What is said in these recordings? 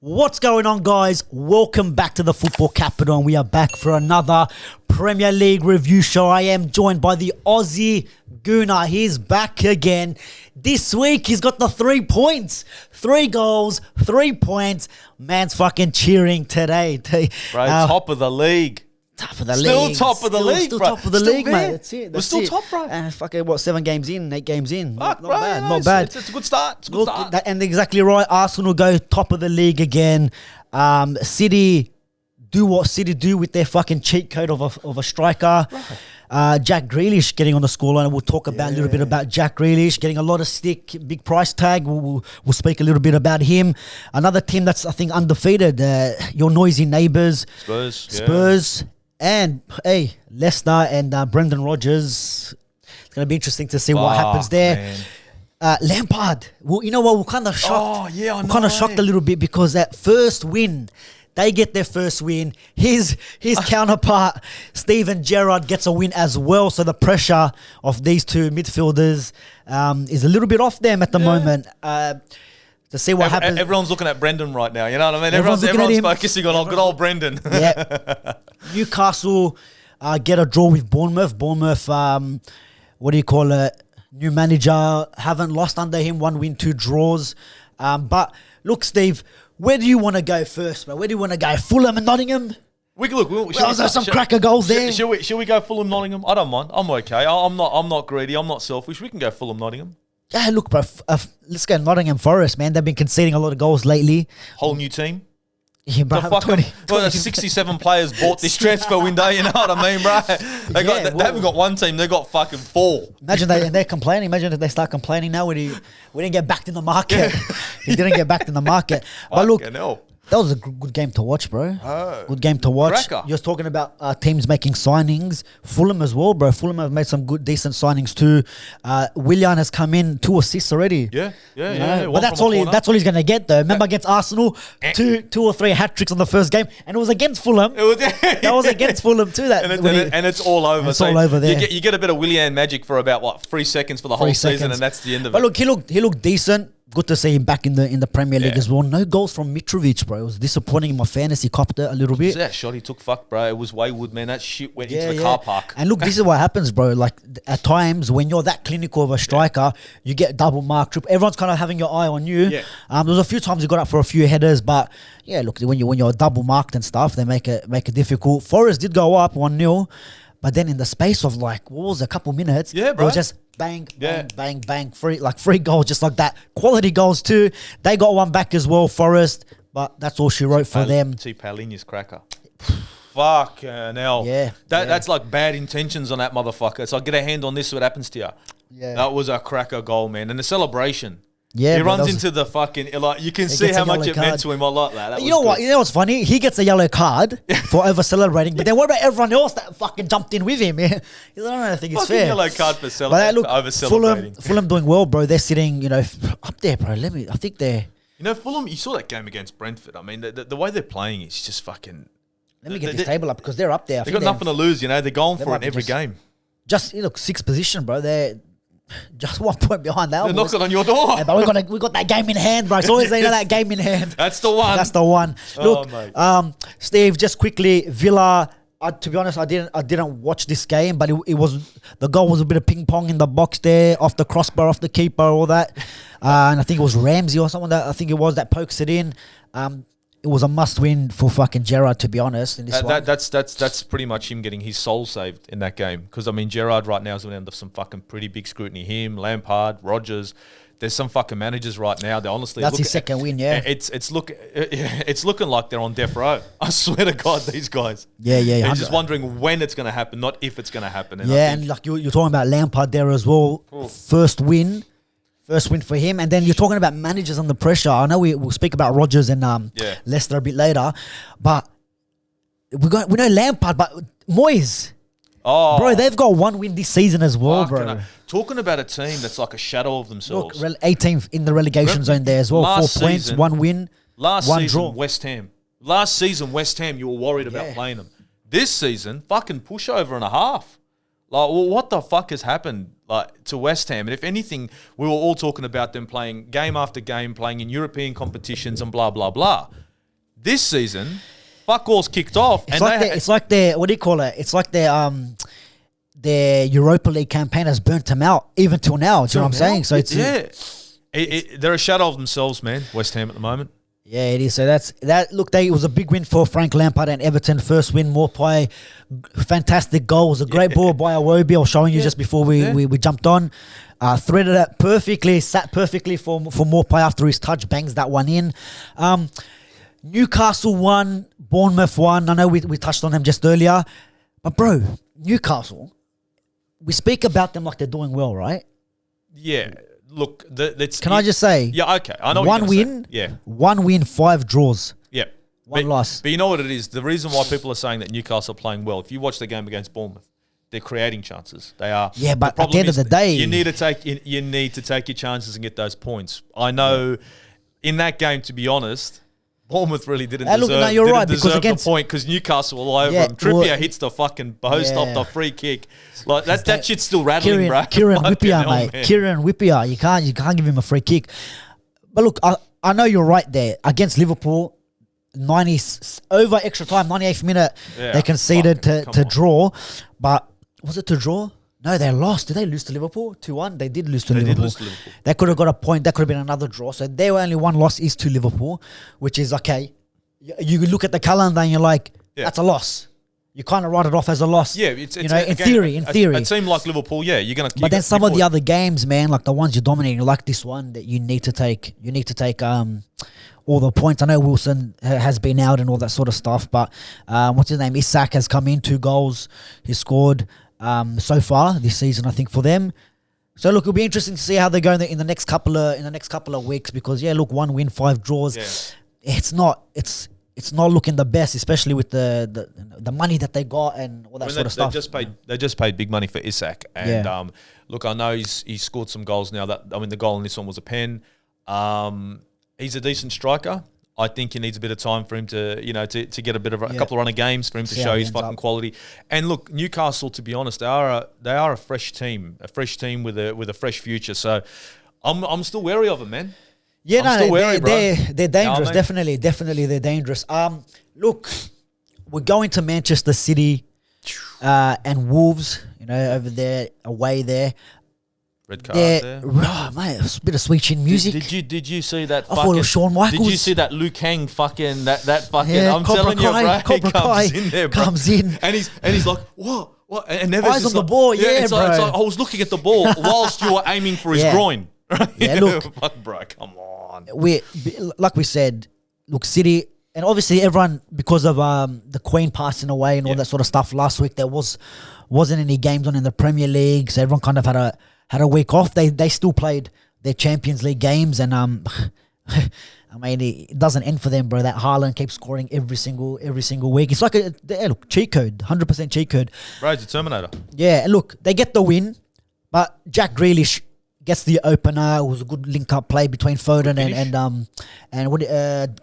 What's going on, guys? Welcome back to the Football Capital, and we are back for another Premier League review show. I am joined by the Aussie Gooner. He's back again. This week, he's got the 3 points. 3 goals, 3 points. Man's fucking cheering today. Bro, top of the league. Top of the Still league. top of the league, Still bro. top of the Still league, there. mate. That's it. We're still top, bro. And fucking, 7 games in, 8 games in. Fuck, Not bro, bad, you know, not bad. It's a good start. It's a good start. And exactly right. Arsenal go top of the league again. City do what City do with their fucking cheat code of a striker. Jack Grealish getting on the scoreline. We'll talk about a little bit about Jack Grealish getting a lot of stick, big price tag. We'll speak a little bit about him. Another team that's, I think, undefeated. Your noisy neighbours, Spurs. And, hey, Leicester and Brendan Rodgers. It's going to be interesting to see what happens there. Lampard. Well, you know what? We're kind of shocked. Oh, yeah, I know. We're kind of shocked a little bit because that first win, they get their first win. His counterpart, Steven Gerrard, gets a win as well. So the pressure of these two midfielders is a little bit off them at the moment. To see what happens. Everyone's looking at Brendan right now. You know what I mean? Everyone's Everyone's focusing on good old Brendan. Yeah. Newcastle get a draw with Bournemouth. Bournemouth, what do you call it? New manager, haven't lost under him. 1 win, 2 draws. But look, Steve, where do you want to go first, bro? Where do you want to go? Fulham and Nottingham? There's some cracker goals there. Should we go Fulham Nottingham? I don't mind. I'm okay. I'm not greedy. I'm not selfish. We can go Fulham Nottingham. Yeah, look, bro. Let's go Nottingham Forest, man. They've been conceding a lot of goals lately. Whole new team. Yeah, bro. 67 players bought this transfer window. You know what I mean, bro? They haven't got one team. They got fucking 4. Imagine they're complaining. Imagine if they start complaining now. We didn't get back in the market. He didn't get back in the market. But look. That was a good game to watch, bro. Good game to watch. Cracker. You're talking about teams making signings. Fulham as well, bro. Fulham have made some good, decent signings too. Willian has come in, 2 assists already. Yeah. But that's all he's going to get, though. Remember against Arsenal, 2 or 3 hat-tricks on the first game, and it was against Fulham. That was against Fulham too. And it's all over. It's all over there. You get a bit of Willian magic for about, 3 seconds for the whole season, and that's the end of it. But look, he looked decent. Good to see him back in the Premier League as well. No goals from Mitrovic, bro. It was disappointing in my fantasy. Copped it a little bit. That shot he took, bro. It was wayward, man. That shit went into the car park. And look, this is what happens, bro. Like, at times, when you're that clinical of a striker, you get double mark, triple. Everyone's kind of having your eye on you. Yeah. There was a few times he got up for a few headers, but yeah, look, when you're double marked and stuff, they make it difficult. Forest did go up 1-0, but then in the space of a couple minutes, bro. it was just bang, bang, free goals, just like that. Quality goals too. They got one back as well, Forest, but that's all she wrote for them. See, Paulinho's cracker. Fuck hell. Yeah. That's like bad intentions on that motherfucker. It's like, get a hand on this, so what happens to you. Yeah. That was a cracker goal, man. And the celebration. Yeah, he runs into the fucking, you can see how much it meant to him. I like that. You know what's funny? He gets a yellow card for over celebrating, but then what about everyone else that fucking jumped in with him? I don't think it's fair. Yellow card for over Fulham celebrating. doing well, bro. They're sitting, up there, bro. I think they're. Fulham. You saw that game against Brentford. I mean, the way they're playing is just fucking. Let me get this table up because they're up there. They've got nothing to lose. They're going for it every game. Just 6th position, bro. They're just 1 point behind that. They're knocking on your door. Yeah, but we got that game in hand, bro. It's always that game in hand. That's the one. That's the one. Look, Steve, just quickly, Villa. To be honest, I didn't watch this game, but it was the goal was a bit of ping pong in the box there, off the crossbar, off the keeper, all that. And I think it was Ramsey or someone that pokes it in. It was a must-win for fucking Gerrard, to be honest. In this one. That's pretty much him getting his soul saved in that game. Because I mean, Gerrard right now is under some fucking pretty big scrutiny. Him, Lampard, Rodgers. There's some fucking managers right now. They honestly that's his second win. Yeah, it's looking like they're on death row. I swear to God, these guys. Yeah. They're just wondering when it's going to happen, not if it's going to happen. And like you're talking about Lampard there as well. First win for him. And then you're talking about managers under pressure. I know we'll speak about Rodgers and Leicester a bit later, but we know Lampard, but Moyes. Oh, bro, they've got 1 win this season as well, bro. Talking about a team that's like a shadow of themselves. Look, 18th in the relegation zone there as well. 4 points, 1 win, last 1 season, draw. West Ham, you were worried about playing them. This season, fucking pushover and a half. Like, well, what the fuck has happened to West Ham? And if anything, we were all talking about them playing game after game, playing in European competitions and blah, blah, blah. This season, fuck all's kicked off. It's like their what do you call it? It's like their Europa League campaign has burnt them out even till now. Do you know what I'm saying? So they're a shadow of themselves, man. West Ham at the moment. Yeah, it is. So that's that. Look, it was a big win for Frank Lampard and Everton. First win, Maupay, fantastic goal. It was a great ball by Iwobi. I was showing you just before we jumped on. Threaded it perfectly, sat perfectly for Maupay after his touch, bangs that one in. Newcastle won, Bournemouth won. I know we touched on them just earlier, but bro, Newcastle, we speak about them like they're doing well, right? Yeah. Look, Can I just say? Yeah, okay. I know. One win. Yeah. 1 win, 5 draws. Yeah. One loss. But you know what it is? The reason why people are saying that Newcastle are playing well, if you watch the game against Bournemouth, they're creating chances. They are. Yeah, but at the end of the day, you need to take your chances and get those points. I know in that game, to be honest, Bournemouth really didn't deserve the point because Newcastle all over them. Trippier hits the fucking post off the free kick. Like that shit's still rattling, bro. Kieran Whippier, mate. Man. Kieran Whippier. You can't give him a free kick. But look, I know you're right there. Against Liverpool, 90 over extra time, 98th minute, they conceded to draw. But was it to draw? No, they lost. Did they lose to Liverpool? 2-1? They did lose to Liverpool. They could have got a point. That could have been another draw. So their only one loss is to Liverpool, which is okay. You look at the calendar and you're like, that's a loss. You kind of write it off as a loss. Yeah, it's in theory. It seemed like Liverpool, you're going to... But then some of the other games, man, like the ones you're dominating, like this one that you need to take all the points. I know Wilson has been out and all that sort of stuff, but what's his name? Isak has come in, 2 goals. He scored... so far this season, I think for them. So look, it'll be interesting to see how they go in the next couple of weeks because 1 win, 5 draws. Yeah. It's not looking the best, especially with the money that they got and all that sort of stuff. They just paid big money for Isak, and look, I know he's scored some goals now. The goal in this one was a pen. He's a decent striker. I think he needs a bit of time for him to get a couple of run of games for him to show his fucking quality. And look, Newcastle, to be honest, they are a fresh team with a fresh future. So I'm still wary of them, man. Yeah, I'm still wary, bro. They're dangerous. You know definitely they're dangerous. Look, we're going to Manchester City and Wolves. Over there, away there. Red card there. Oh, mate, a bit of sweet chin music. Did you see that? I thought it was Shawn Michaels. Did you see that Luke Hang fucking that fucking? Yeah, I'm telling you, bro. He comes in there, bro. Comes in, and he's like, what? And eyes on the ball. Yeah, it's bro. Like I was looking at the ball whilst you were aiming for his groin. Yeah, look, fuck, bro, come on. Like we said, look, City, and obviously everyone because of the Queen passing away and all that sort of stuff last week. There wasn't any games on in the Premier League, so everyone kind of had a week off. They still played their Champions League games, and I mean it doesn't end for them, bro. That Haaland keeps scoring every single week. It's like a cheat code, 100% cheat code. Bro, it's a Terminator. Yeah, look, they get the win, but Jack Grealish gets the opener. It was a good link-up play between Foden and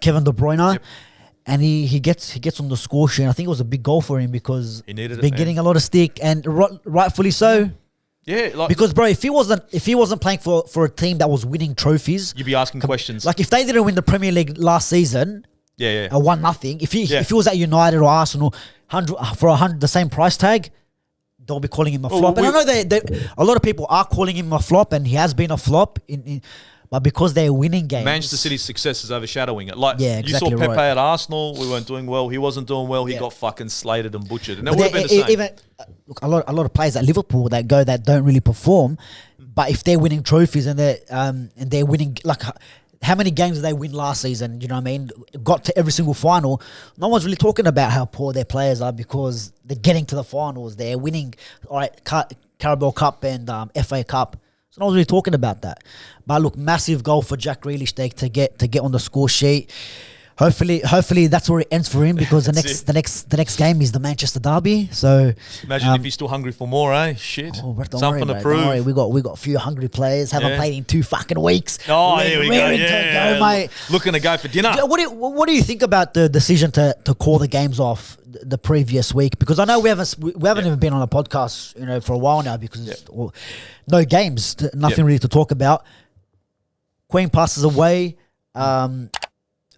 Kevin De Bruyne. Yep. And he gets on the score sheet. I think it was a big goal for him because he needed been getting a lot of stick, and rightfully so. Yeah, because bro, if he wasn't playing for a team that was winning trophies, you'd be asking questions. Like if they didn't win the Premier League last season, 1-0. If he was at United or Arsenal, the same price tag, they'll be calling him a flop. And I know a lot of people are calling him a flop, and he has been a flop but because they're winning games. Manchester City's success is overshadowing it. Like exactly you saw Pepe at Arsenal, we weren't doing well. He wasn't doing well. He got fucking slated and butchered. And that would have been the same. Even, look, a lot of players at Liverpool that don't really perform, but if they're winning trophies and they're winning, like how many games did they win last season? You know what I mean? Got to every single final. No one's really talking about how poor their players are because they're getting to the finals. They're winning, all right, Carabao Cup and FA Cup. So no one's really talking about that. But look, massive goal for Jack Grealish to get on the score sheet. Hopefully that's where it ends for him because the next game is the Manchester derby. So imagine if he's still hungry for more, eh? Shit, something to prove. Don't worry, we got a few hungry players. Haven't played in 2 fucking weeks. Oh, here we go. Yeah, mate. Looking to go for dinner. What do you think about the decision to call the games off the previous week? Because I know we haven't even been on a podcast, for a while now because no games, nothing really to talk about. Queen passes away.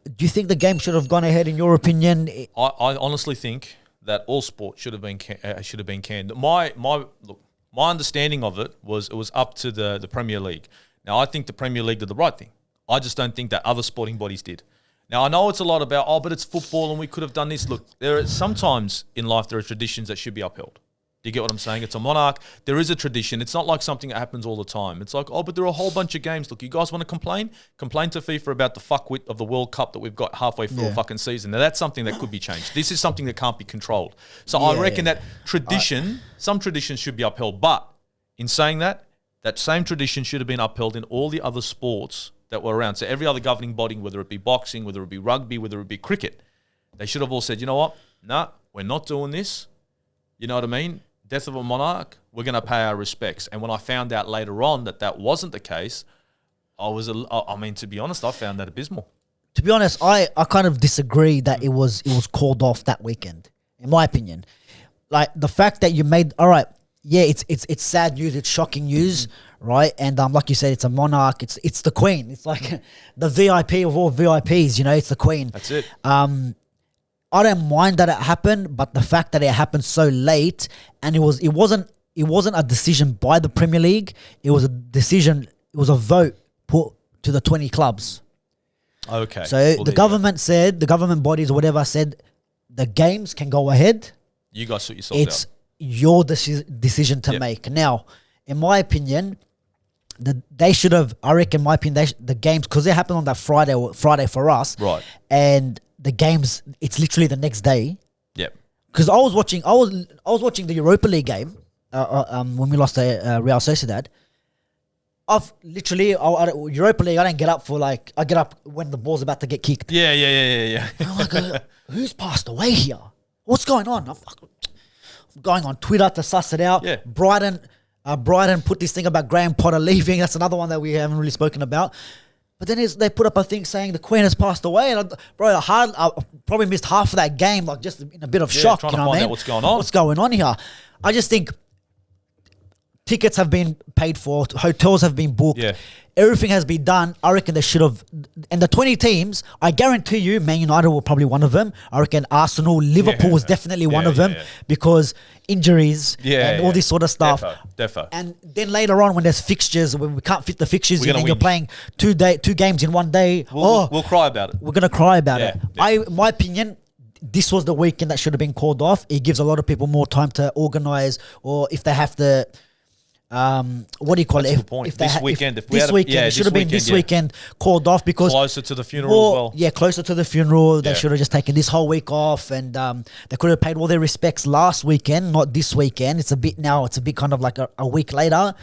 Do you think the game should have gone ahead? In your opinion, I honestly think that all sport should have been canned. My understanding of it was up to the Premier League. Now I think the Premier League did the right thing. I just don't think that other sporting bodies did. Now I know it's a lot about but it's football and we could have done this. Look, sometimes in life there are traditions that should be upheld. Do you get what I'm saying? It's a monarch. There is a tradition. It's not like something that happens all the time. It's like, but there are a whole bunch of games. Look, you guys want to complain? Complain to FIFA about the fuckwit of the World Cup that we've got halfway through a fucking season. Now, that's something that could be changed. This is something that can't be controlled. So I reckon that tradition, some traditions should be upheld. But in saying that, that same tradition should have been upheld in all the other sports that were around. So every other governing body, whether it be boxing, whether it be rugby, whether it be cricket, they should have all said, you know what? Nah, we're not doing this. You know what I mean? Death of a monarch, we're going to pay our respects. And when I found out later on that wasn't the case, to be honest, I found that abysmal. To be honest, I kind of disagree that it was called off that weekend, in my opinion. Like, the fact that you made, all right, yeah, it's sad news, it's shocking news, right? And like you said, it's a monarch, it's the Queen. It's like the VIP of all VIPs, it's the Queen. That's it. I don't mind that it happened, but the fact that it happened so late, and it wasn't a decision by the Premier League. It was a vote put to the 20 clubs. Okay. So the government bodies or whatever said, the games can go ahead. You guys sort yourselves out. It's your decision to make. Now, in my opinion, they should have. I reckon, in my opinion, the games, because they happened on that Friday for us, right? And the games, it's literally the next day. Yep. Because I was watching the Europa League game when we lost to Real Sociedad. I've literally Europa League. I don't get up I get up when the ball's about to get kicked. Yeah. I'm like, who's passed away here? What's going on? I'm going on Twitter to suss it out. Yeah. Brighton put this thing about Graham Potter leaving. That's another one that we haven't really spoken about. But then they put up a thing saying the Queen has passed away, and I probably missed half of that game, like just in a bit of shock. Trying to find out what's going on. What's going on here? I just think tickets have been paid for, hotels have been booked, everything has been done. I reckon they should have. And the 20 teams, I guarantee you, Man United were probably one of them. I reckon Arsenal, Liverpool was definitely one of them because injuries and all this sort of stuff. Defo. And then later on, when there's fixtures, when we can't fit the fixtures in, and you're playing two games in one day, we'll cry about it. We're gonna cry about it. Yeah. My opinion, this was the weekend that should have been called off. It gives a lot of people more time to organise, or if they have to. What do you call it? If this weekend it should have been this weekend called off because closer to the funeral as well. Yeah, closer to the funeral. They should have just taken this whole week off, and they could have paid all their respects last weekend, not this weekend. It's a bit kind of like a week later.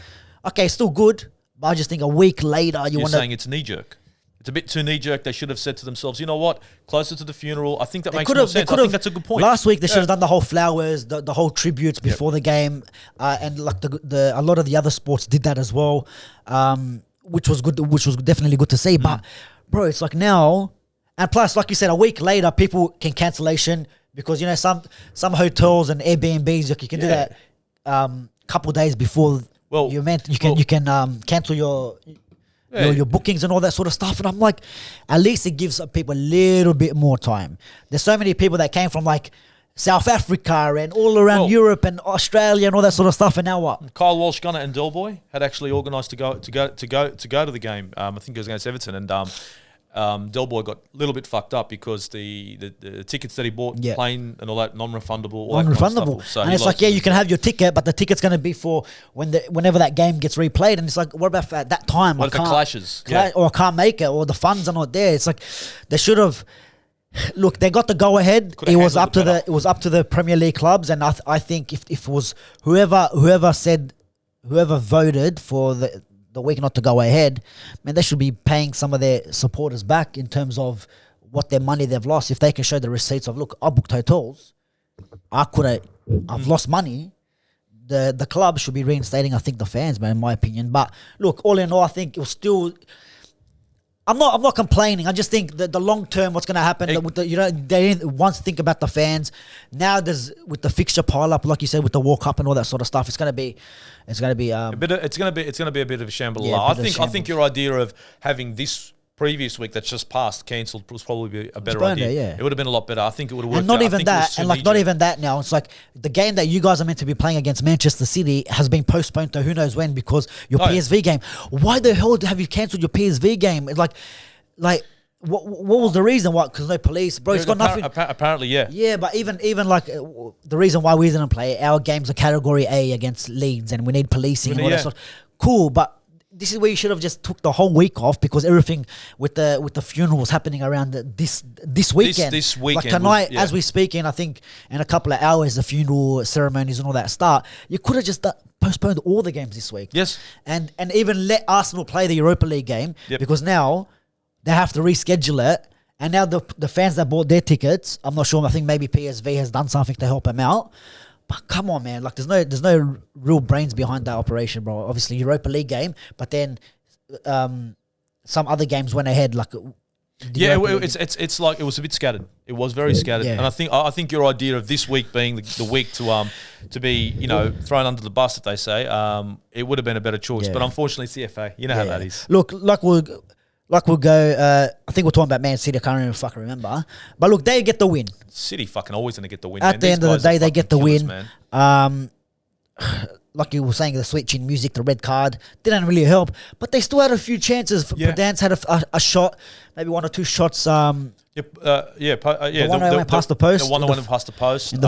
Okay, still good, but I just think a week later You're saying it's knee jerk. It's a bit too knee-jerk. They should have said to themselves, you know what, closer to the funeral. I think that makes more sense. I think that's a good point. Last week, they should have done the whole flowers, the whole tributes before the game. And like a lot of the other sports did that as well, which was good. Which was definitely good to see. But, bro, it's like now, and plus, like you said, a week later, people can cancellation because, some hotels and Airbnbs, you can do that couple days before you can cancel your bookings and all that sort of stuff. And I'm like, at least it gives people a little bit more time. There's so many people that came from like South Africa and all around Europe and Australia and all that sort of stuff. And now what? Kyle Walsh, Gunner and Del Boy had actually organised to go to the game. I think it was against Everton, and Del Boy got a little bit fucked up because the tickets that he bought, plane and all that, non-refundable. Non-refundable. So and it's like, you can have your ticket, but the ticket's going to be for whenever that game gets replayed. And it's like, what about at that time? What if it clashes? Or I can't make it, or the funds are not there. It's like, they should have... Look, they got the go-ahead. It was up to the Premier League clubs, and I think if it was whoever voted for the week not to go ahead, man, they should be paying some of their supporters back in terms of what their money they've lost. If they can show the receipts of, look, I booked hotels, I've lost money. The club should be reinstating, I think, the fans, man, in my opinion. But look, all in all, I think it was still. I'm not complaining. I just think that the long term, what's going to happen, they didn't once think about the fans. Now with the fixture pile up, like you said, with the World Cup and all that sort of stuff, it's going to be a bit of a shambles. I think your idea of having this previous week that's just passed, cancelled, was probably a better burned idea. it, yeah. It would have been a lot better. I think it would have worked. And not out. even that, and like not even that now. It's like the game that you guys are meant to be playing against Manchester City has been postponed to who knows when because your PSV game. Why the hell have you cancelled your PSV game? It's like what was the reason? What? Because no police, bro. It's got nothing. Apparently, yeah. Yeah, but even like the reason why we didn't play, our games are Category A against Leeds, and we need policing and all that stuff. Cool, but this is where you should have just took the whole week off because everything with the funeral was happening around this weekend. This weekend. Like tonight, as we speak, I think in a couple of hours, the funeral ceremonies and all that start. You could have just postponed all the games this week. Yes. And even let Arsenal play the Europa League game because now they have to reschedule it. And now the fans that bought their tickets, I'm not sure. I think maybe PSV has done something to help them out. But come on, man! Like, there's no real brains behind that operation, bro. Obviously, Europa League game, but then some other games went ahead. Like, it's like it was a bit scattered. It was very scattered, and I think your idea of this week being the week to be thrown under the bus, that they say, it would have been a better choice. But unfortunately, it's the FA. You know how that is. Look, we'll go. I think we're talking about Man City. I can't even fucking remember. But look, they get the win. City fucking always gonna get the win. At the end of the day, they get the win. Man. Like you were saying, the switch in music, the red card didn't really help. But they still had a few chances. Pedance had a shot, maybe one or two shots. The one that went past the post. The one that went past the post.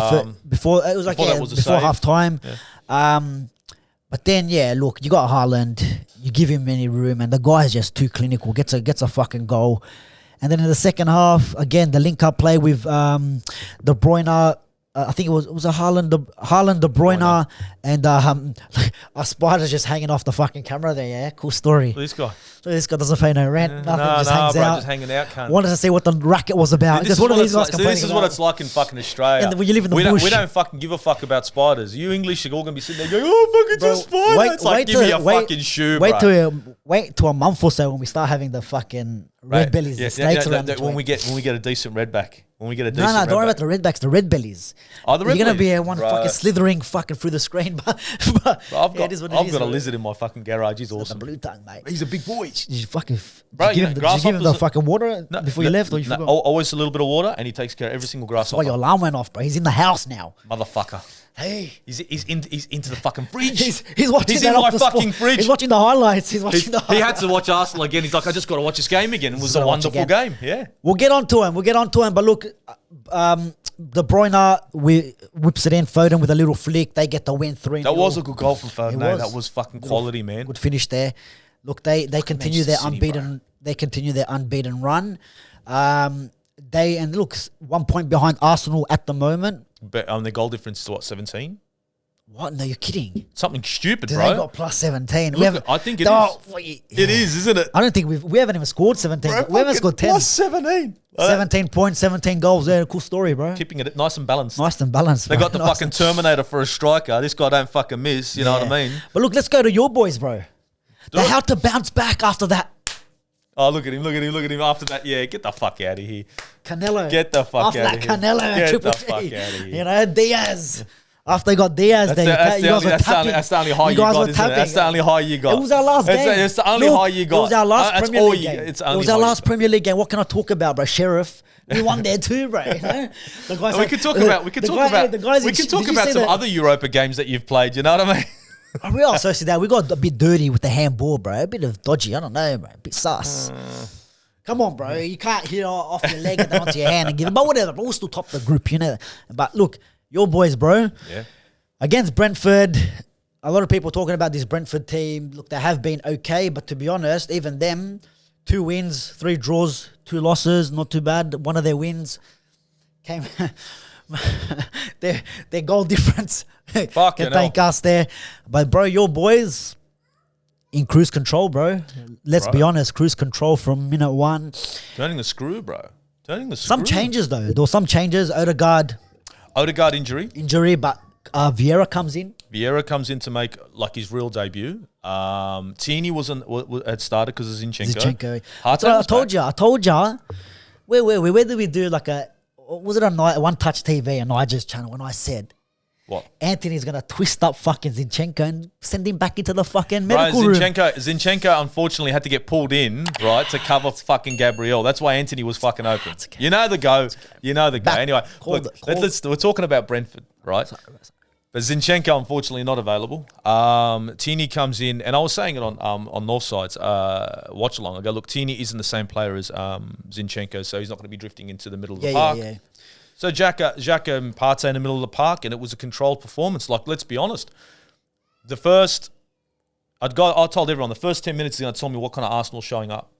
Before it was like before half time. Yeah. But then look, you got Haaland. You give him any room, and the guy's just too clinical. Gets a fucking goal. And then in the second half, again, the link-up play with De Bruyne. I think it was a Haaland, De Bruyne, and a spider's just hanging off the fucking camera there. Yeah, cool story. This guy. So this guy doesn't pay no rent. Nothing, just hangs bro, out. just hanging out. Cunt. Wanted to see what the racket was about. This is what it's like in fucking Australia. And when you live in the bush, we don't fucking give a fuck about spiders. You English are all gonna be sitting there going, "Oh, fucking just spider." It's like, give me a fucking shoe, bro. Wait till a month or so when we start having the fucking red bellies, the snakes around the when we get a decent redback. When we get a decent don't worry about the redbacks, the red bellies. Oh, the red You're going to be bellies, one fucking slithering fucking through the screen. But I've got a lizard in my fucking garage. He's awesome. The blue tongue, mate. He's a big boy. Did you fucking bro, give him the fucking water before you left? Or you forgot? Always a little bit of water, and he takes care of every single grasshopper. Oh, your alarm went off, bro. He's in the house now. Motherfucker. Hey, he's into the fucking fridge. He's watching. He's in my fucking fridge. He's watching the highlights. He had to watch Arsenal again. He's like, I just got to watch this game again. It was a wonderful game. Yeah. We'll get on to him. But look, De Bruyne whips it in. Foden with a little flick. They get the win 3-0. That was a good goal from Foden. That was fucking quality, man. Good finish there. Look, they continue their unbeaten. They continue their unbeaten run. Look, 1 point behind Arsenal at the moment. But the goal difference is what, 17? What? No, you're kidding. Something stupid, bro. They got plus 17. Look, I think it is. It is, isn't it? I don't think we haven't even scored 17. Bro, we haven't scored 10. Plus 17. 17 points, 17 goals. There, cool story, bro. Keeping it nice and balanced. They got the fucking Terminator for a striker. This guy don't fucking miss. You know what I mean? But look, let's go to your boys, bro. They had to bounce back after that. Oh, look at him. After that, get the fuck out of here. Canelo. Get the fuck out of here. After that Canelo and Triple G. Get the fuck out of here. You know, Diaz. After they got Diaz, that's the only high you got, isn't it? That's the only high you got. It was our last game. It's the only high you got. It was our last Premier League game. It was our last Premier League game. What can I talk about, bro? Sheriff. We won there too, bro. You know? We could talk about some other Europa games that you've played. You know what I mean? I real associate that we got a bit dirty with the handball, bro. A bit of dodgy. I don't know, bro. A bit sus. Come on, bro. You can't hit off your leg and then onto your hand and give it. But whatever. But we'll still top the group, you know. But look, your boys, bro. Yeah. Against Brentford, a lot of people talking about this Brentford team. Look, they have been okay, but to be honest, even them, 2 wins, 3 draws, 2 losses, not too bad. One of their wins came their goal difference can thank us there. But bro, your boys in cruise control, bro. Let's be honest, cruise control from minute 1. Turning the screw, bro. Some changes though. There were some changes. Odegaard injury, but Vieira comes in to make like his real debut. Tierney had started because of Zinchenko. I told you. Where did we do like a? Was it a One Touch TV, a Niger's channel? When I said What? Anthony's going to twist up fucking Zinchenko and send him back into the fucking Bro, medical room. Zinchenko unfortunately had to get pulled in, right, to cover fucking Gabriel. That's why Anthony was fucking open. Okay. You know the go. You know the go. Anyway, look, we're talking about Brentford, right? Sorry. But Zinchenko, unfortunately, not available. Tierney comes in, and I was saying it on Northside's watch along. I go, look, Tierney isn't the same player as Zinchenko, so he's not going to be drifting into the middle of the park. Yeah. So Xhaka and Partey in the middle of the park, and it was a controlled performance. Like, let's be honest. I told everyone, the first 10 minutes, they told me what kind of Arsenal showing up.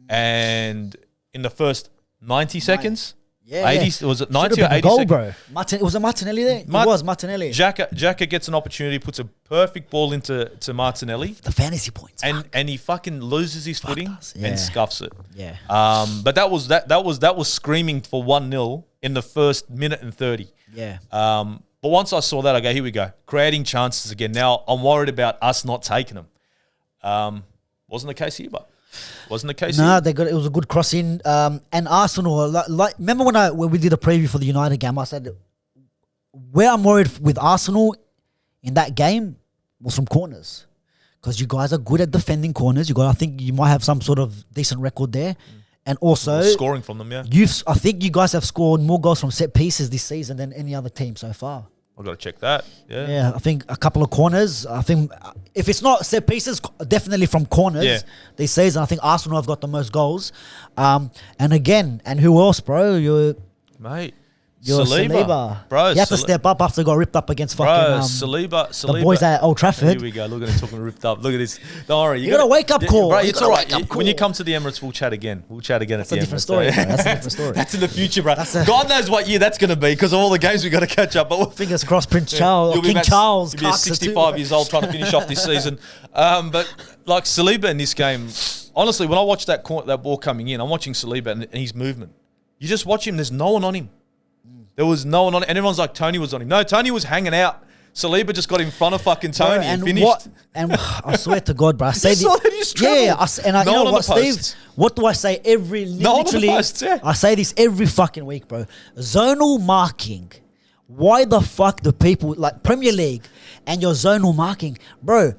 And in the first 90 seconds... Yeah, 80, was it 90 or 80 goal, seconds? bro. Was it Martinelli there? It was Martinelli. Xhaka gets an opportunity, puts a perfect ball into Martinelli. The fantasy points. And he fucking loses his footing and scuffs it. Yeah. But that was screaming for 1-0 in the first minute and 30. Yeah. But once I saw that, I go, here we go. Creating chances again. Now I'm worried about us not taking them. Wasn't the case here, but... Wasn't the case? No, it was a good cross in. And Arsenal, like remember when we did a preview for the United game, I said where I'm worried with Arsenal in that game was from corners, because you guys are good at defending corners. I think you might have some sort of decent record there, and also scoring from them. Yeah, I think you guys have scored more goals from set pieces this season than any other team so far. I've got to check that. Yeah, I think a couple of corners. I think if it's not set pieces, definitely from corners this season. I think Arsenal have got the most goals. And who else, bro? Mate. Saliba. Bro, he had to step up after he got ripped up against fucking Saliba. The boys at Old Trafford. Here we go. Look at him talking ripped up. Look at this. Don't worry. You got a wake-up call. Bro, it's all right. When you come to the Emirates, we'll chat again. That's a different story, bro. That's a different story. That's in the future, bro. God knows what year that's going to be because of all the games we got to catch up. But fingers crossed, Prince Charles, King Charles. You'll be 65 years old trying to finish off this season. But like Saliba in this game, honestly, when I watch that ball coming in, I'm watching Saliba and his movement. You just watch him. There's no one on him. There was no one on it. And everyone's like, Tony was on him. No, Tony was hanging out. Saliba just got in front of fucking Tony and finished. I swear to God, bro. I say saw that he's trouble. You know what, Steve? What do I say I say this every fucking week, bro. Zonal marking. Why the fuck do people, like Premier League and your zonal marking, bro,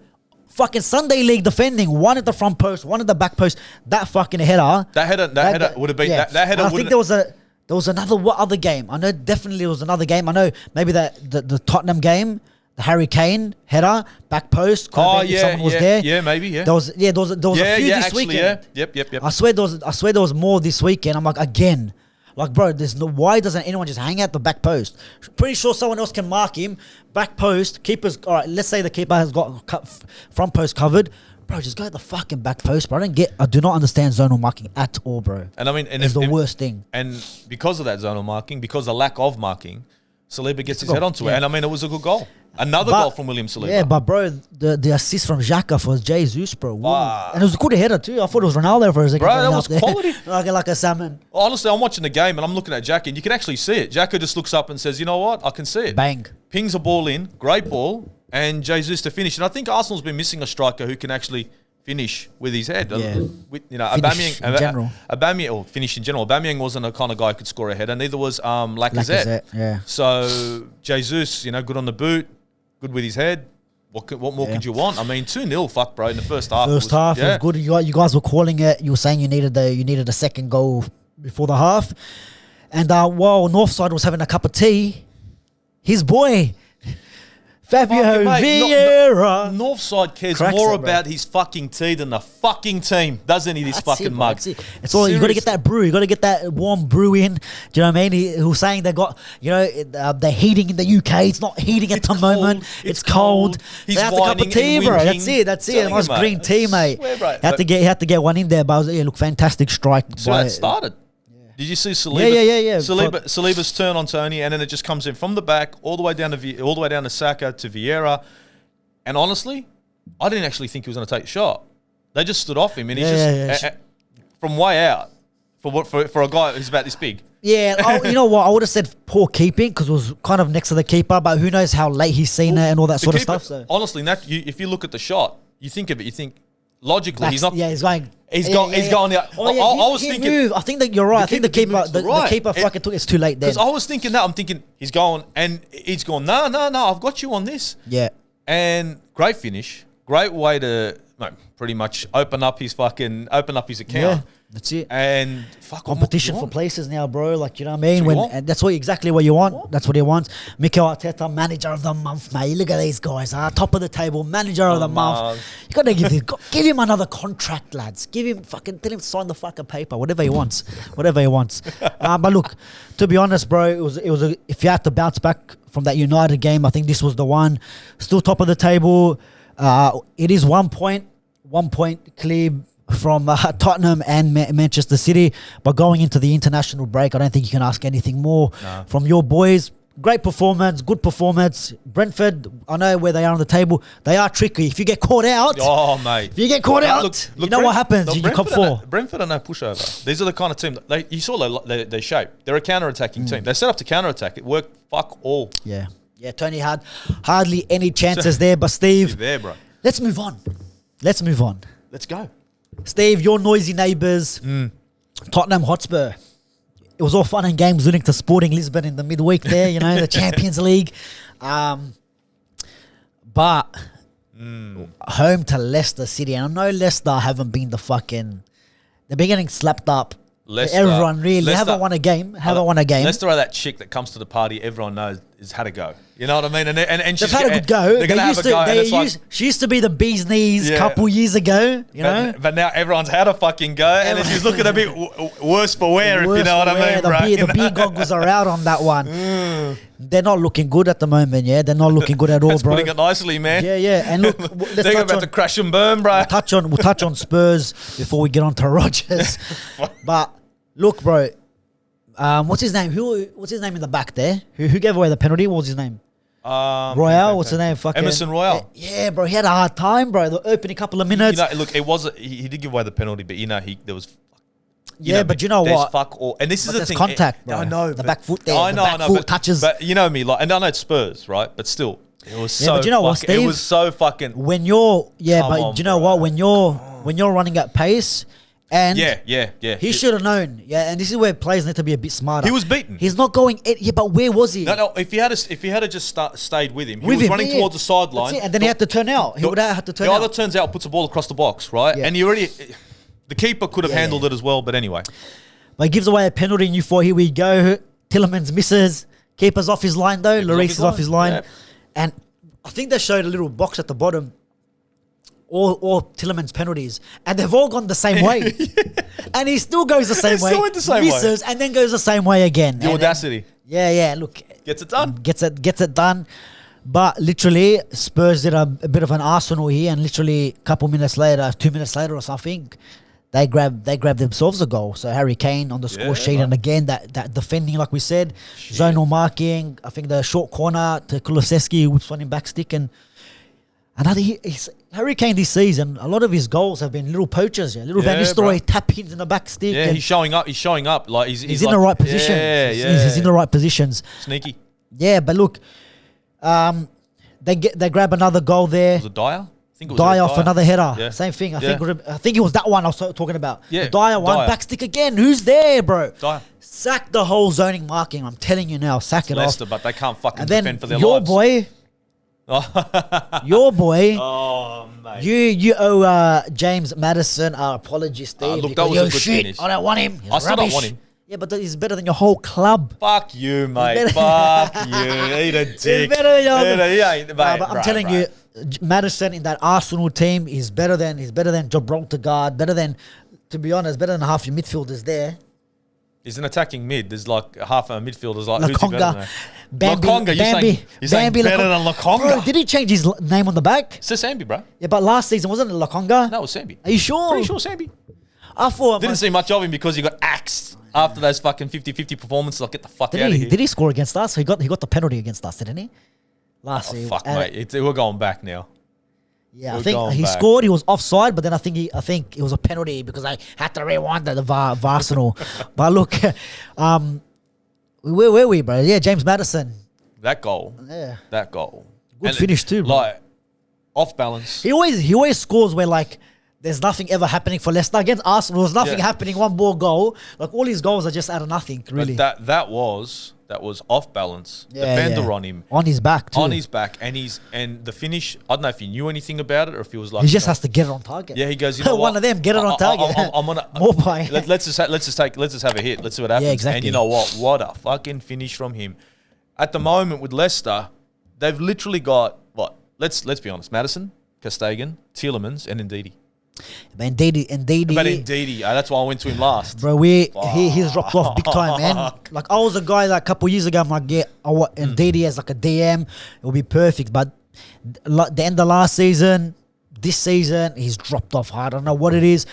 fucking Sunday League defending, one at the front post, one at the back post, that fucking header. That header would have been, that header would have... There was other game. I know definitely there was another game. I know maybe the Tottenham game, the Harry Kane header, back post. Someone was there. Yeah, maybe, yeah. There was a few this weekend. Yep. I swear there was more this weekend. I'm like, again. Like, bro, why doesn't anyone just hang out the back post? Pretty sure someone else can mark him. Back post, keeper's, all right, let's say the keeper has got front post covered. Bro, just go at the fucking back post, bro. I do not understand zonal marking at all, bro. And I mean, it's the worst thing. And because of that zonal marking, because of the lack of marking, Saliba gets his head onto it. And I mean, it was a good goal. Another goal from William Saliba. Yeah, but bro, the assist from Xhaka for Jesus, bro. Wow. And it was a good header too. I thought it was Ronaldo for a second. Bro, that was quality. like a salmon. Honestly, I'm watching the game and I'm looking at Xhaka and you can actually see it. Xhaka just looks up and says, you know what? I can see it. Bang. Pings a ball in. Great ball. And Jesus to finish. And I think Arsenal's been missing a striker who can actually finish with his head. Yeah. Aubameyang finish in general. Aubameyang wasn't a kind of guy who could score a header, and neither was Lacazette. Yeah. So Jesus, good on the boot, good with his head. What more could you want? I mean, 2-0, fuck, bro, in the first half. First half was good. You guys were calling it. You were saying you needed a second goal before the half. And while Northside was having a cup of tea, his boy Fabio Vieira. Northside cares more about his fucking tea than the fucking team, doesn't he? This fucking mug. It's all, you got to get that brew. You got to get that warm brew in. Do you know what I mean? He was saying they got, they're heating in the UK. It's not heating at the moment. It's cold. He's they have a cup of tea, bro. That's it. Nice green tea, mate. Had to get one in there, but look, fantastic strike. So that started. Did you see Saliba? Yeah. Saliba's turn on Tony, and then it just comes in from the back all the way down to Saka to Vieira. And honestly, I didn't actually think he was going to take the shot. They just stood off him, and he's from way out for a guy who's about this big. Yeah, you know what? I would have said poor keeping because it was kind of next to the keeper, but who knows how late he's seen it and all that sort of stuff. So honestly, if you look at the shot, you think of it, you think logically, he's not. Yeah, he's going. He's going the. I was thinking. Move. I think that you're right. I think the keeper, the keeper fucking took. It's too late then. Because I was thinking that. I'm thinking he's going, and he's going. No. I've got you on this. Yeah. And great finish. Great way to pretty much open up his account. Yeah, that's it. And competition for places now, bro. Like, you know what I mean? And that's exactly what you want. That's what he wants. Mikel Arteta, manager of the month, mate. Look at these guys. Top of the table, manager of the month. You got to give him another contract, lads. Tell him to sign the fucking paper. Whatever he wants. But look, to be honest, bro, it was if you had to bounce back from that United game, I think this was the one. Still top of the table. It is 1 point clear from Tottenham and Manchester City. But going into the international break, I don't think you can ask anything more from your boys. Great performance, good performance. Brentford, I know where they are on the table. They are tricky. If you get caught out, mate. If you get caught out, you know what happens. You cop 4. Brentford are no pushover. These are the kind of team that you saw their shape. They're a counter-attacking team. They set up to counter-attack. It worked fuck all. Yeah, Tony had hardly any chances there. But Steve, there, bro. Let's move on. Let's go. Steve, your noisy neighbours, Tottenham Hotspur. It was all fun and games winning to Sporting Lisbon in the midweek there, you know, the Champions League. But home to Leicester City. And I know Leicester haven't been they've been getting slapped up. Everyone really haven't won a game. Leicester are that chick that comes to the party everyone knows has had a go. You know what I mean? And they've had a good go. They're going to have a go. She used to be the bee's knees a couple years ago, you know? But now everyone's had a fucking go, and then she's looking a bit worse for wear, if you know what I mean, bro. The beer goggles are out on that one. They're not looking good at the moment, yeah? They're not looking good at all, bro. Putting it nicely, man. Yeah. And look, they're about to crash and burn, bro. We'll touch on Spurs before we get on to Rodgers. But look, bro. What's his name? What's his name in the back there? Who gave away the penalty? What was his name? Royale. What's his name? Emerson Royale. Yeah, bro. He had a hard time, bro. The opening couple of minutes. You know, look, it was he did give away the penalty, but there was. But you know what? Fuck all, and this is the thing. Contact, bro. I know the back foot there. I know. Foot touches. But you know me, like, and I know it's Spurs, right? But still, it was so. But you know what, Steve? It was so fucking. When you're, do you know what? When you're running at pace. And he should have known. Yeah, and this is where players need to be a bit smarter. He was beaten. He's not going. But where was he? No. If he had just stayed with him, he was running towards the sideline, and then he had to turn out. He would have had to turn out. The other turns out, puts the ball across the box, right? Yeah. And the keeper could have handled it as well. But anyway, but he gives away a penalty, and you thought, here we go. Tillemans misses. Keeper's off his line though. Lloris is off his line, and I think they showed a little box at the bottom. Or Tillemans penalties, and they've all gone the same way, and he still goes the same way. Still went the same misses, way, and then goes the same way again. The audacity. Look, gets it done. Gets it done. But literally, Spurs did a bit of an Arsenal here, and literally a couple minutes later, 2 minutes later or something, they grabbed themselves a goal. So Harry Kane on the score sheet, and again that defending, like we said, zonal marking. I think the short corner to Kulusevski whips one in back stick, and Harry Kane this season, a lot of his goals have been little poachers, little Van Nistelrooy tap-ins in the back stick. Yeah, he's showing up. Like he's in like, the right position. He's in the right positions. Sneaky. Yeah, but look, they grab another goal there. Was it Dyer? I think it was Dyer off another header. Yeah. Same thing. I think it was that one I was talking about. Yeah. The Dyer one, back stick again. Who's there, bro? Dyer. Sack the whole zoning marking. I'm telling you now, sack it Leicester, off. but they can't fucking and defend for their your lives. Your boy. Oh, mate. You owe James Maddison apology, Steve. Look, that was a good finish. I don't want him. I still don't want him. Yeah, but he's better than your whole club. Fuck you, mate. Fuck you. Eat a dick. He's better than your but I'm telling you, Maddison in that Arsenal team is better than Gibraltar guard, better than half your midfielders there. He's an attacking mid. There's like half our midfielders like Lokonga. Lokonga, you're saying better than Lokonga. Bro, did he change his name on the back? It's Sambi, bro. Yeah, but last season wasn't it Lokonga? No, it was Sambi. Are you sure? Pretty sure Sambi. I thought didn't see much of him because he got axed after those fucking 50-50 performances. Like, get the fuck out of here. Did he score against us? He got the penalty against us, didn't he? Last year. Fuck, mate. We're going back now. Yeah, I think he scored. He was offside, but then I think it was a penalty because I had to rewind the Arsenal. But look, where were we, bro? Yeah, James Maddison. That goal. Yeah. That goal. Good finish too, bro. Like, off balance. He always scores where like there's nothing ever happening for Leicester. Against Arsenal, there's nothing Yeah. happening, one more goal. Like, all his goals are just out of nothing, really. But that was off balance. Defender on him. On his back, too. On his back. And the finish, I don't know if he knew anything about it or if he was like... He just has to get it on target. Yeah, he goes, you know One what? of them, get it on target. I'm gonna... More pie. Let's just have a hit. Let's see what happens. Yeah, exactly. And you know what? What a fucking finish from him. At the moment with Leicester, they've literally got, what? Let's be honest. Maddison, Castagan, Tielemans, and Ndidi. But Ndidi. But Ndidi, that's why I went to him last. Bro, he's dropped off big time, man. Like, I was a guy like a couple years ago, I'm like, yeah, I want Ndidi as like a DM, it will be perfect. But the end of last season, this season, he's dropped off hard. I don't know what it is.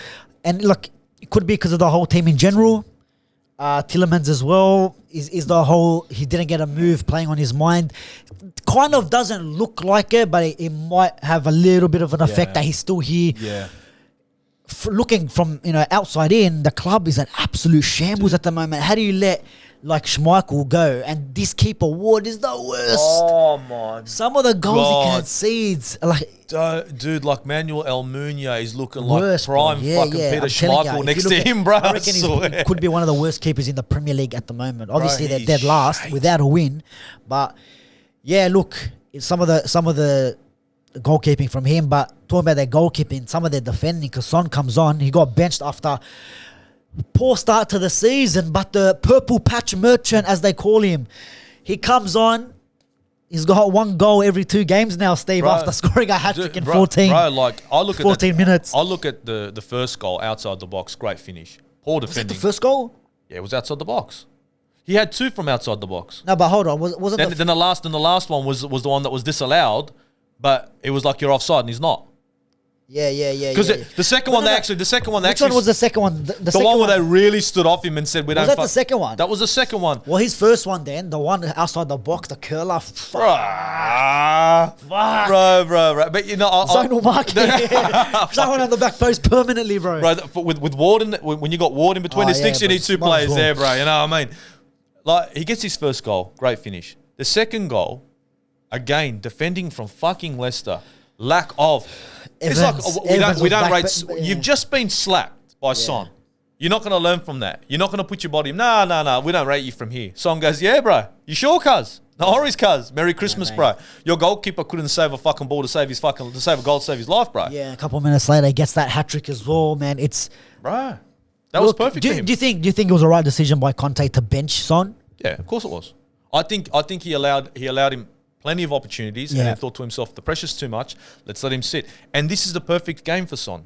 And look, it could be because of the whole team in general. Tielemans as well is the whole, he didn't get a move playing on his mind. Kind of doesn't look like it, but it might have a little bit of an effect that he's still here. Yeah. Looking from outside in, the club is an absolute shambles at the moment. How do you let like Schmeichel go? And this keeper Ward is the worst. Oh my! Some of the goals he concedes, like dude, like Manuel Almunia is looking worst, like prime fucking Peter Schmeichel next to him, bro. I reckon he could be one of the worst keepers in the Premier League at the moment. Obviously, they're dead last without a win, but yeah, look, some of the goalkeeping from him, but talking about their goalkeeping, some of their defending, because Son comes on, he got benched after poor start to the season, but the purple patch merchant, as they call him, he comes on, he's got 1 goal every 2 games now, Steve, after scoring a hat-trick in 14 minutes. I look at the first goal outside the box, great finish. Poor defending. Was it the first goal? Yeah, it was outside the box. He had 2 from outside the box. No, but hold on, wasn't then the last one was the one that was disallowed. But it was like you're offside and he's not. Yeah. Because the second one, Which one was the second one? The second one where they really stood off him and said, "We don't." Was that the second one? That was the second one. Well, his first one then, the one outside the box, the curler. Bro. But zonal marking. Someone on the back post permanently, bro. Bro, with Ward when you got Ward in between the sticks, you need 2 players there, bro. You know what I mean? Like, he gets his first goal, great finish. The second goal. Again, defending from fucking Leicester. Lack of... we don't rate... You've just been slapped by Son. You're not going to learn from that. You're not going to put your body... No. We don't rate you from here. Son goes, yeah, bro. You sure, cuz? No worries, cuz. Merry Christmas, bro. Your goalkeeper couldn't save a fucking ball to save a goal to save his life, bro. Yeah, a couple of minutes later, he gets that hat-trick as well, man. It's... Bro. That was perfect for him. Do you think it was the right decision by Conte to bench Son? Yeah, of course it was. I think he allowed him... plenty of opportunities, and he thought to himself, the pressure's too much, let's let him sit. And this is the perfect game for Son.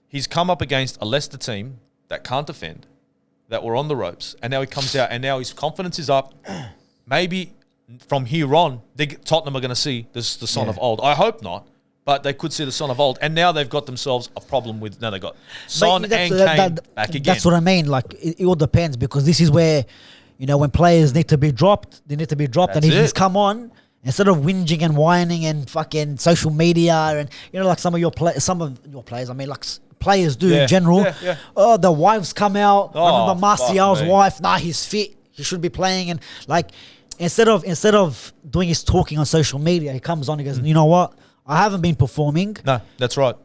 He's come up against a Leicester team that can't defend, that were on the ropes, and now he comes out, and now his confidence is up. Maybe from here on, Tottenham are going to see the Son of old. I hope not, but they could see the Son of old. And now they've got themselves a problem with... No, they got Son and Kane back again. That's what I mean. Like, it all depends, because this is where, when players need to be dropped, they need to be dropped. That's and if he's come on... Instead of whinging and whining and fucking social media and, like some of your players, I mean, like players do in general. Yeah. Oh, the wives come out. I remember Martial's wife. He's fit. He should be playing. And like, instead of doing his talking on social media, he comes on and goes, you know what? I haven't been performing. No, that's right.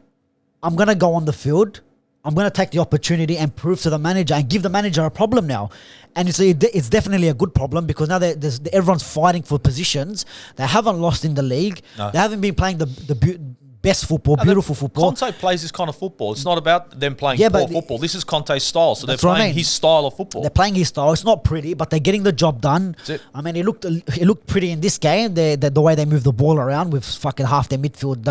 I'm going to go on the field. I'm going to take the opportunity and prove to the manager and give the manager a problem now. And it's definitely a good problem, because now everyone's fighting for positions. They haven't lost in the league. No. They haven't been playing the best football, beautiful football. Conte plays this kind of football. It's not about them playing poor football. This is Conte's style. So they're playing his style of football. They're playing his style. It's not pretty, but they're getting the job done. That's it. I mean, it looked pretty in this game. The way they move the ball around with fucking half their midfield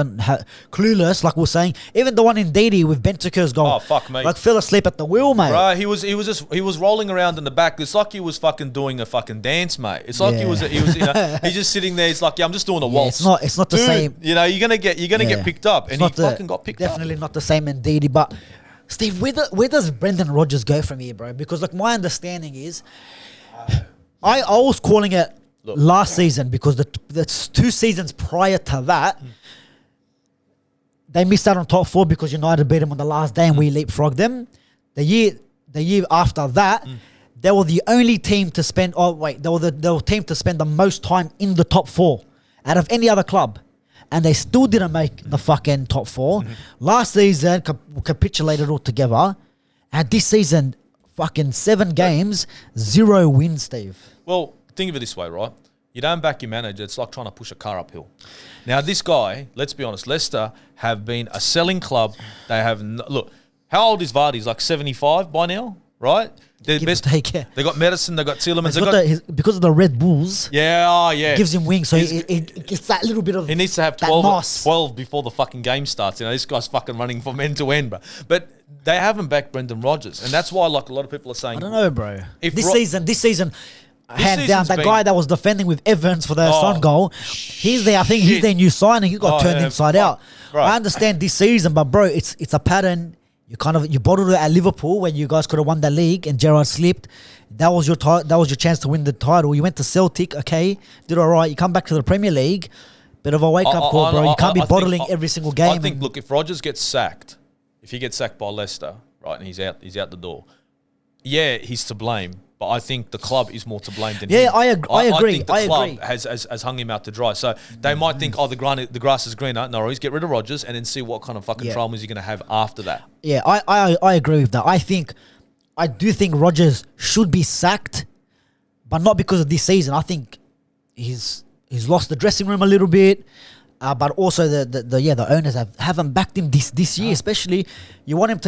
clueless, like we're saying. Even the one in Didi with Bentancur's goal. Oh, fuck me. Like, fell asleep at the wheel, mate. Bro, he was rolling around in the back. It's like he was fucking doing a fucking dance, mate. It's like he was he's just sitting there. He's like, yeah, I'm just doing a waltz. It's not the same. You're gonna get picked up, and he fucking got picked up. Definitely not the same in Didi. But Steve, where does Brendan Rodgers go from here, bro? Because like, my understanding is, I was calling it last season, because the 2 seasons prior to that, they missed out on top 4 because United beat them on the last day and we leapfrogged them. The year after that, they were the only team to spend. They were the team to spend the most time in the top 4 out of any other club. and they still didn't make the fucking top 4. Last season, capitulated altogether. And this season, fucking 7 games, 0 wins, Steve. Well, think of it this way, right? You don't back your manager. It's like trying to push a car uphill. Now, this guy, let's be honest, Leicester have been a selling club. They have look. How old is Vardy? He's like 75 by now, right? They're best. They got medicine. They got Tielemans. Because of the Red Bulls. Yeah, Gives him wings, so it's that little bit of. He needs to have 12 before the fucking game starts. You know, this guy's fucking running from end to end, bro. But they haven't backed Brendan Rodgers, and that's why, like, a lot of people are saying, I don't know, bro. This season. Hands down, that guy that was defending with Evans for the Son goal, he's there. I think he's their new signing. He got turned inside out. Bro. I understand this season, but bro, it's a pattern. You bottled it at Liverpool when you guys could have won the league and Gerrard slipped. That was your chance to win the title. You went to Celtic, okay, did all right. You come back to the Premier League, bit of a wake up call, bro. You can't be bottling every single game. I think, look, if Rodgers gets sacked, if he gets sacked by Leicester, right, and he's out the door. Yeah, he's to blame. But I think the club is more to blame than him. I agree. I think the club has hung him out to dry. So they might think, the grass is greener. No worries, get rid of Rodgers and then see what kind of fucking dramas you're going to have after that. Yeah, I agree with that. I do think Rodgers should be sacked, but not because of this season. I think he's lost the dressing room a little bit. But also the owners haven't backed him this year, especially. You want him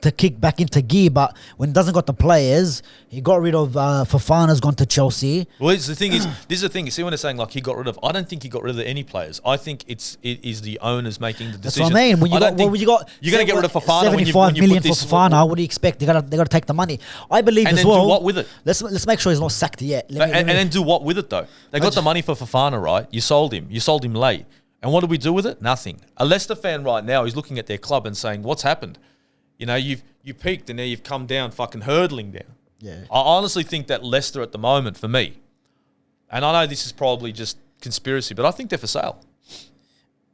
to kick back into gear, but when he doesn't got the players, he got rid of Fofana's gone to Chelsea. Well, this is the thing. You see when they're saying like he got rid of, I don't think he got rid of any players. I think it is the owners making the decision. That's what I mean. You're going to get rid of Fofana 75 million for Fofana. What do you expect? They got to take the money. I believe and as well. And then do what with it? Let's make sure he's not sacked yet. And then do what with it though? They got the money for Fofana, right? You sold him. You sold him late. And what do we do with it? Nothing. A Leicester fan right now is looking at their club and saying, what's happened? You know, you peaked and now you've come down fucking hurdling down. Yeah. I honestly think that Leicester at the moment, for me, and I know this is probably just conspiracy, but I think they're for sale.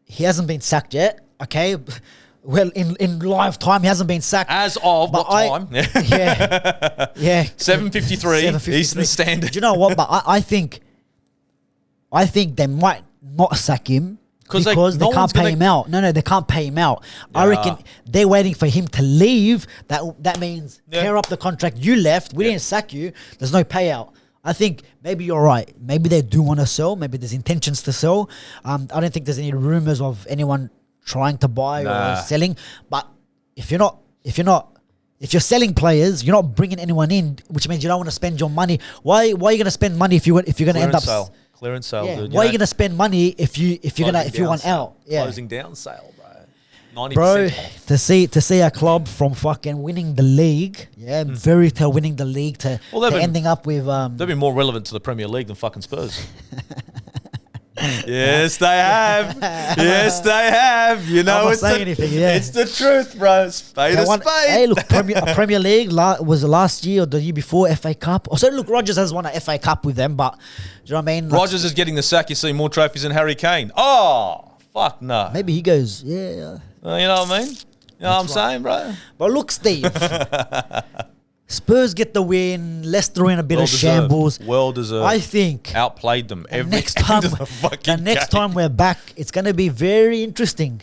He hasn't been sacked yet, okay? Well, in live time, he hasn't been sacked. As of what time? Yeah. 7:53 Eastern Standard. Do you know what? But I think they might not sack him because they can't pay him out. No, they can't pay him out. Yeah. I reckon they're waiting for him to leave. That means tear up the contract. You left. We didn't sack you. There's no payout. I think maybe you're right. Maybe they do want to sell. Maybe there's intentions to sell. I don't think there's any rumors of anyone trying to buy or selling. But if you're selling players, you're not bringing anyone in, which means you don't want to spend your money. Why are you going to spend money if you're going to end up clearance sale? Yeah. Dude, why are you going to spend money if you want out? Yeah. Closing down sale, bro. 90% bro, off. to see a club from fucking winning the league, to winning the league to ending up with they've been more relevant to the Premier League than fucking Spurs. Yes, they have. Yes, they have. You know, it's the truth, bro. Spade is spade. Hey, look, Premier League was last year or the year before FA Cup. Also, look, Rodgers has won an FA Cup with them, but do you know what I mean? Rodgers is getting the sack. You see more trophies than Harry Kane. Oh, fuck no. Maybe he goes, you know what I mean? You know what I'm saying, bro? But look, Steve. Spurs get the win. Leicester in a bit of shambles. Well deserved. I think outplayed them next time we're back, it's going to be very interesting.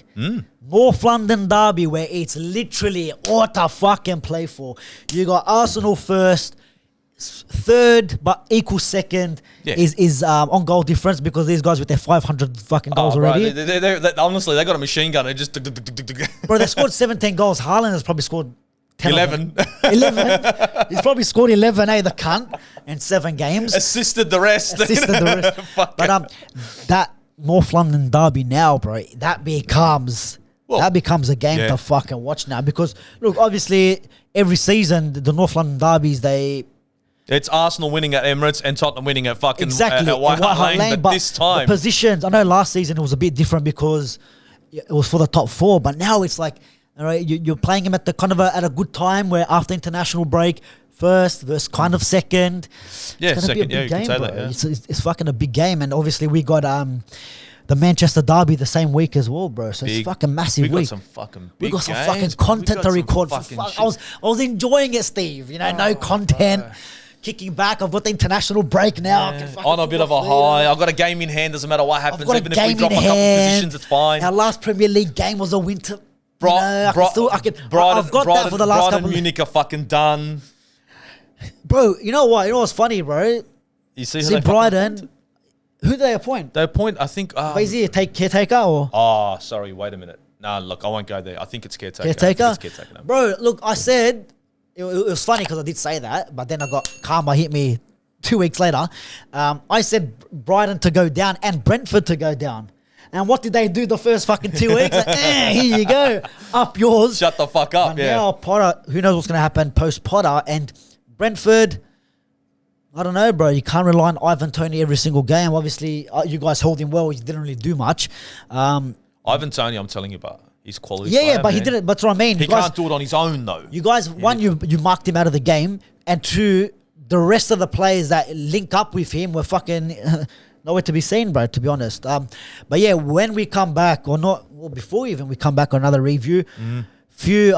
North London derby where it's literally what to fucking play for. You got Arsenal first, third, but equal second is on goal difference because these guys with their 500 fucking goals already. They honestly, they got a machine gun. They just bro, they scored 17 goals. Haaland has probably scored 11. 11. He's probably scored 11, the cunt, in 7 games. Assisted the rest. But that North London derby now, bro, that becomes a game to fucking watch now. Because, look, obviously, every season, the North London derbies, it's Arsenal winning at Emirates and Tottenham winning at fucking at White Hart Lane. But this time, the positions, I know last season it was a bit different because it was for the top 4, but now it's like, all right, you're playing him at the kind of at a good time where after international break, first versus kind of second. Yeah, it's second. Be a big game, you can say bro. that. Yeah. It's fucking a big game, and obviously we got the Manchester derby the same week as well, bro. So it's fucking massive week. We got some fucking big games. Fucking content to record. I was enjoying it, Steve. You know, no content. kicking back. I've got the international break now. On a bit of a high. I've got a game in hand. Doesn't matter what happens. Even if we drop a couple positions, it's fine. Our last Premier League game was a winter. I've got that for the last couple. Brighton, Munich are fucking done. Bro, you know what? You know what's funny, bro? You see Brighton. Who do they appoint? They appoint, I think. Is he a caretaker or? Oh, sorry. Wait a minute. No, look, I won't go there. I think it's caretaker. Caretaker? No. Bro, look, I said it was funny because I did say that, but then I got karma hit me 2 weeks later. I said Brighton to go down and Brentford to go down. And what did they do the first fucking 2 weeks? Like, here you go. Up yours. Shut the fuck up, but now Potter, who knows what's going to happen post-Potter. And Brentford, I don't know, bro. You can't rely on Ivan Toney every single game. Obviously, you guys held him well. He didn't really do much. Ivan Toney, I'm telling you about. He's quality. Yeah, but he didn't. That's what I mean. He can't do it on his own, though. You guys, you marked him out of the game. And two, the rest of the players that link up with him were fucking... nowhere to be seen, bro, to be honest. But yeah, when we come back, or not, well, before even we come back on another review, a few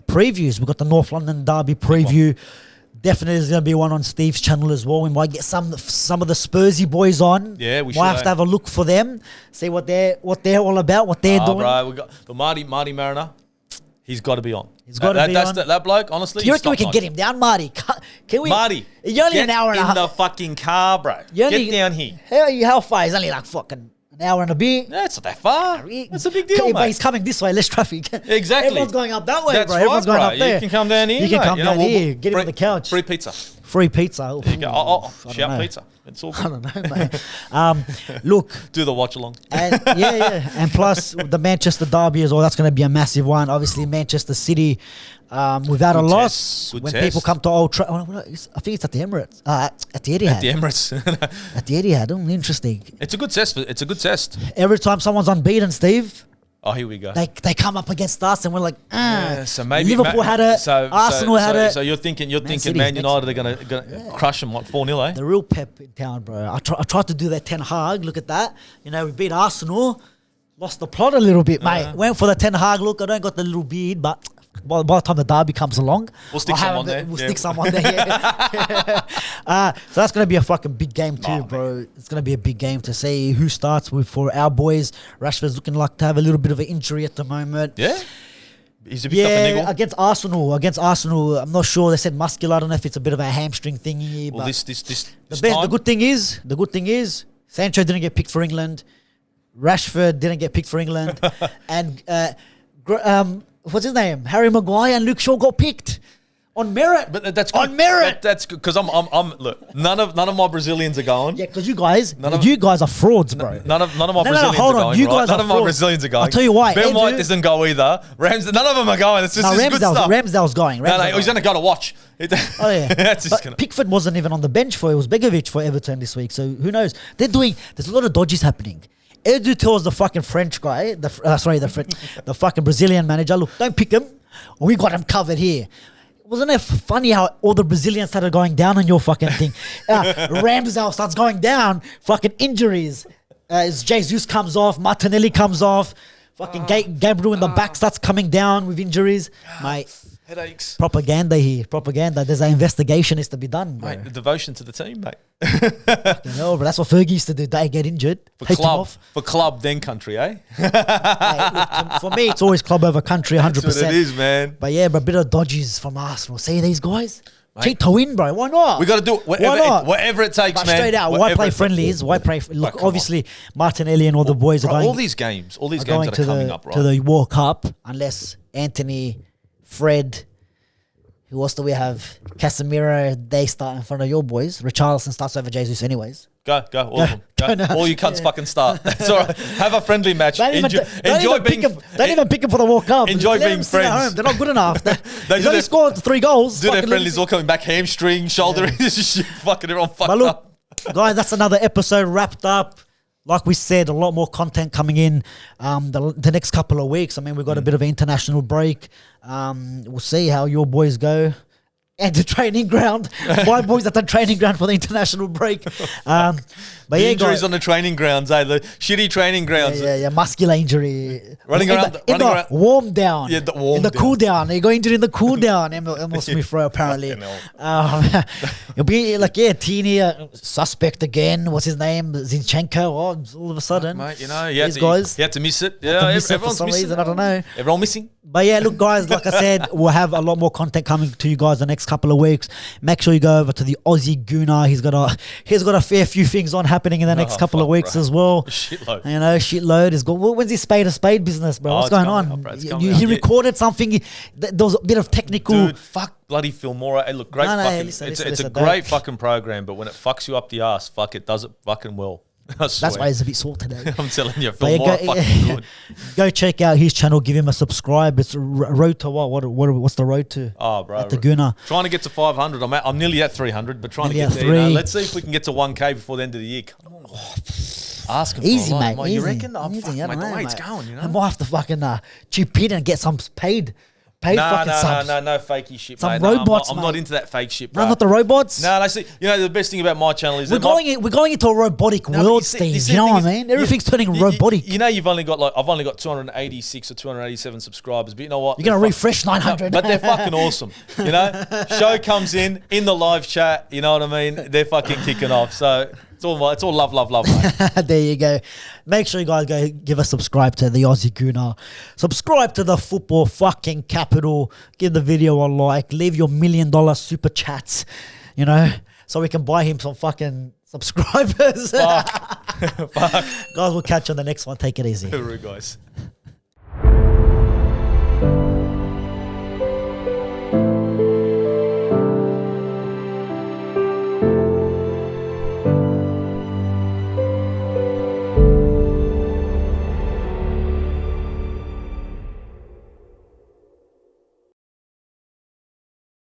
previews. We've got the North London Derby preview. Definitely there's going to be one on Steve's channel as well. We might get some of the Spursy boys on. Yeah, we should. Might have to have a look for them, see what they're all about, what they're doing. Bro, we got the Marty Mariner. He's got to be on. He's got to be on. That bloke, honestly. Do you reckon we can get him down, Marty? Can we? Marty, you're only an hour and a half. in the fucking car, bro. Get down here. How far? He's only like fucking an hour and a bit. Yeah, it's not that far. It's a big deal, mate. He's coming this way, less traffic. Exactly. Everyone's going up that way, That's bro. right, Everyone's going up there. You can come down here, You can come down here. Get him on the couch. Free pizza. Free pizza. There you go. Shout pizza. It's all good. I don't know, mate. Look. Do the watch along. And, yeah. And plus, the Manchester Derby as well, that's going to be a massive one. Obviously, Manchester City, without a loss. When people come to Old Trafford, I think it's at the Emirates. At the Etihad. At the Emirates. At the Etihad. Interesting. It's a good test. It's a good test. Every time someone's unbeaten, Steve. Oh, here we go. They come up against us and we're like, Yeah, so maybe Liverpool had it, Arsenal had it. So you're thinking Man United are gonna crush them, what, 4-0, eh? The real Pep in town, bro. I tried to do that Ten Hag. Look at that. You know, we beat Arsenal, lost the plot a little bit, mate. Went for the Ten Hag look. I don't got the little beard, but by the time the derby comes along, we'll stick someone there. We'll stick someone there. Yeah. So that's gonna be a fucking big game too, bro. Man. It's gonna be a big game to see who starts with for our boys. Rashford's looking like to have a little bit of an injury at the moment. Yeah. He's a bit up a niggle. Against Arsenal, I'm not sure. They said muscular. I don't know if it's a bit of a hamstring thingy. Well, but the good thing is, Sancho didn't get picked for England. Rashford didn't get picked for England, and what's his name? Harry Maguire and Luke Shaw got picked on merit. But that's good. On merit. That's good because I'm look. None of my Brazilians are going. Yeah, because you guys are frauds, bro. None of my Brazilians are going. You guys none of my Brazilians are going. I'll tell you why. Ben White doesn't go either. None of them are going. It's just good stuff. Ramsdale's going. No, he's going to go to watch. Oh yeah. Pickford wasn't even on the bench for it. It was Begovic for Everton this week. So who knows? There's a lot of dodges happening. Edu tells the fucking French guy, the fucking Brazilian manager, look, don't pick him. We got him covered here. Wasn't it funny how all the Brazilians started going down on your fucking thing? Ramsdale starts going down, fucking injuries. Jesus comes off, Martinelli comes off, fucking Gabriel in the back starts coming down with injuries. Mate. Headaches. Propaganda here. There's an investigation needs to be done, bro. Mate, the devotion to the team, mate. No, but that's what Fergie used to do. They get injured. For club, then country, eh? Hey, look, for me, it's always club over country, 100%. That's what it is, man. But yeah, but a bit of dodges from Arsenal. See these guys? Cheat to win, bro. Why not? We got to do it. Whatever it takes, but man. Straight out. Why play friendlies? Why play? Look, obviously, Martinelli and all the boys are going. All these games that are coming up, right? To the World Cup, unless Anthony, Fred, who else do we have? Casemiro, they start in front of your boys. Richarlison starts over Jesus anyways. Go, all of them. Go. All you cunts fucking start. It's all right. Have a friendly match. Don't even pick them for the World Cup. Enjoy being friends. They're not good enough. They only scored 3 goals. Do their friendlies all coming back, hamstring, shoulder, fucking everyone fucked up. Guys, that's another episode wrapped up. Like we said, a lot more content coming in the next couple of weeks. I mean, we've got a bit of an international break. We'll see how your boys go. at the training ground. My boys at the training ground for the international break. But yeah, injuries guys, on the training grounds, the shitty training grounds. yeah, muscular injury. Running around, in the warm down. Yeah, the warm in the down. cool down. You're going to in the cool down. Emil Smith Rowe, apparently. You'll be like, teeny suspect again. What's his name? Zinchenko. Oh, all of a sudden, Mate, you know, these guys you had to miss it. to Yeah, miss it for everyone's some missing. reason. I don't know. Everyone missing. But yeah, look, guys, like I said, we'll have a lot more content coming to you guys the next couple of weeks. Make sure you go over to the Aussie Gooner. He's got a fair few things on happening in the next couple of weeks as well. Shitload. You know, shitload. He's got. When's his spade business, bro? What's going on? He recorded something. There was a bit of technical. Dude, fuck bloody Filmora. Hey, look, great No, fucking. listen, it's listen, a great fucking program, but when it fucks you up the ass, fuck, it does it fucking well. I swear. That's why he's a bit sore today. I'm telling you, But yeah, Filmora fucking good. go check out his channel. Give him a subscribe. It's road to what? What's the road to? Oh, bro. At the Gooner. Trying to get to 500. I'm nearly at 300, but trying Nearly to get at there. You know, 3. let's see if we can get to 1K before the end of the year. Come on. Asking Easy, for a lot. mate. You easy. reckon? Oh, Easy. fuck, I don't mate, the know, way it's mate. going, you know? I might have to fucking chip in and get some paid fucking subs. No fakey shit, Some mate. robots, I'm not mate. into that fake shit, bro. No, not the robots. No, see, you know, the best thing about my channel is We're going into a robotic world, Steve. You know what I mean? Everything's turning robotic. You know, I've only got 286 or 287 subscribers, but you know what? You're gonna refresh 900. But they're fucking awesome. You know, show comes in the live chat. You know what I mean? They're fucking kicking off. So it's all love, mate. There you go. Make sure you guys go give a subscribe to the Aussie Gooner. Subscribe to the Football fucking Capital. Give the video a like. Leave your $1 million super chats. You know, so we can buy him some fucking subscribers. Fuck. Guys, we'll catch you on the next one. Take it easy. Guys.